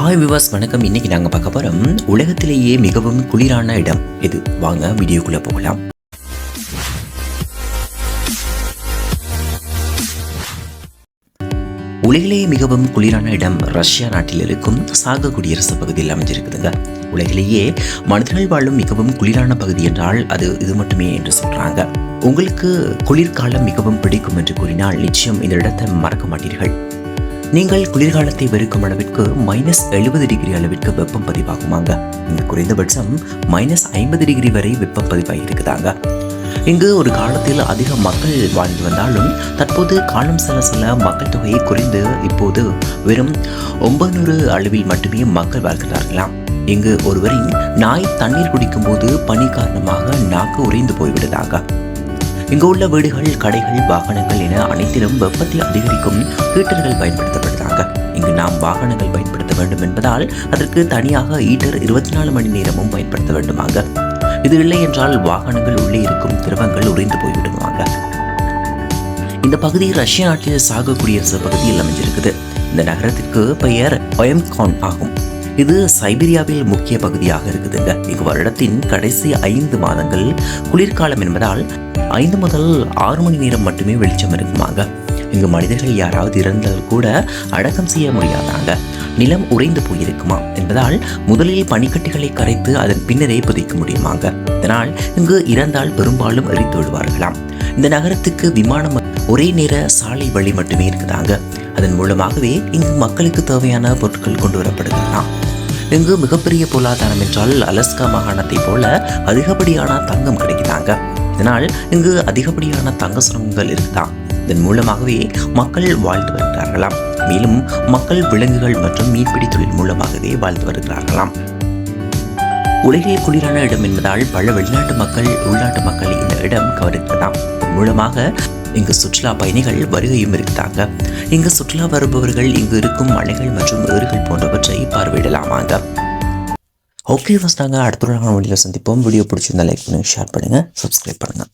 Hi விவாஸ், வணக்கம். இன்னைக்கு நாங்க பார்க்க போறோம் உலகத்திலேயே மிகவும் குளிரான இடம் இது. வாங்க வீடியோக்குள்ள போகலாம். உலகிலேயே மிகவும் குளிரான இடம் ரஷ்யா நாட்டில் இருக்கும் சாக குடியரசு பகுதியில் அமைஞ்சிருக்குதுங்க. உலகிலேயே மனிதர்கள் வாழும் மிகவும் குளிரான பகுதி என்றால் அது இது மட்டுமே என்று சொல்றாங்க. உங்களுக்கு குளிர்காலம் மிகவும் பிடிக்கும் என்று கூறினால் நிச்சயம் இந்த இடத்தை மறக்க மாட்டீர்கள். நீங்கள் குளிர்காலத்தை வெறுக்கும் அளவிற்கு -70 டிகிரி அளவிற்கு வெப்பம் பதிவாகுமாங்க. இங்கு குறைந்தபட்சம் -50 டிகிரி வரை வெப்பம் பதிவாகி இருக்குதாங்க. இங்கு ஒரு காலத்தில் அதிக மக்கள் வாழ்ந்து வந்தாலும் தற்போது காலம் செல்ல மக்கள் தொகையை குறைந்து இப்போது வெறும் 900 அளவில் மட்டுமே மக்கள் வாழ்கிறார்களாம். இங்கு ஒருவரின் நாய் தண்ணீர் குடிக்கும் போது பனி காரணமாக நாக்கு உறைந்து போய்விடுதாங்க. இங்கு உள்ள வீடுகள், கடைகள், வாகனங்கள் என அனைத்திலும் வெப்பத்தை அதிகரிக்கும் ஹீட்டர்கள் பயன்படுத்தப்படுறாங்க. இங்கு நாம் வாகனங்கள் பயன்படுத்த வேண்டும் என்பதால் அதற்கு தனியாக ஹீட்டர் 24 மணி நேரமும் பயன்படுத்த வேண்டுமாங்க. இது இல்லை என்றால் வாகனங்கள் உள்ளே இருக்கும் திரவங்கள் உறைந்து போய்விடுவாங்க. இந்த பகுதி ரஷ்ய நாட்டில் சாக குடியரசு பகுதியில் அமைஞ்சிருக்குது. இந்த நகரத்திற்கு பெயர் ஒயம்கான் ஆகும். இது சைபீரியாவில் முக்கிய பகுதியாக இருக்குதுங்க. இங்கு வருடத்தின் கடைசி 5 மாதங்கள் குளிர்காலம் என்பதால் 5 முதல் 6 மணி நேரம் மட்டுமே வெளிச்சம் இருக்குமாங்க. இங்கு மனிதர்கள் யாராவது இறந்தால் கூட அடக்கம் செய்ய முடியாதாங்க. நிலம் உறைந்து போயிருக்குமா என்பதால் முதலில் பனிக்கட்டிகளை கரைத்து அதன் பின்னரே புதைக்க முடியுமாங்க. இதனால் இங்கு இறந்தால் பெரும்பாலும் எரித்து விடுவார்களாம். இந்த நகரத்துக்கு விமானம் ஒரே நேர சாலை வழி மட்டுமே இருக்குதாங்க. அதன் மூலமாகவே இங்கு மக்களுக்கு தேவையான பொருட்கள் கொண்டு வரப்படுகிறதாம். இங்கு மிகப்பெரிய பொருளாதாரம் என்றால் அலஸ்கா மாகாணத்தை போல அதிகப்படியான தங்கம் கிடைக்குதாங்க. இதனால் இங்கு அதிகப்படியான தங்க சுரங்கங்கள் இருக்குதாம். இதன் மூலமாகவே மக்கள் வாழ்ந்து வருகிறார்களாம். மேலும் மக்கள் விலங்குகள் மற்றும் மீன்பிடி தொழில் மூலமாகவே வாழ்ந்து வருகிறார்களாம். உலகிலே குளிரான இடம் என்பதால் பல வெளிநாட்டு மக்கள், உள்நாட்டு மக்கள் இந்த இடம் கவர்கிறதாம். இதன் மூலமாக இங்கு சுற்றுலா பயணிகள் வருகையும் இருக்குதாங்க. இங்கு சுற்றுலா வருபவர்கள் இங்கு இருக்கும் மலைகள் மற்றும் ஏறுகள் போன்றவற்றை பார்வையிடலாமாங்க. ஓகே, நாங்கள் அடுத்த வீடியோ சந்திப்போம். வீடியோ பிடிச்சிருந்தா லைக் பண்ணுங்க, ஷேர் பண்ணுங்க, சப்ஸ்கிரைப் பண்ணுங்க.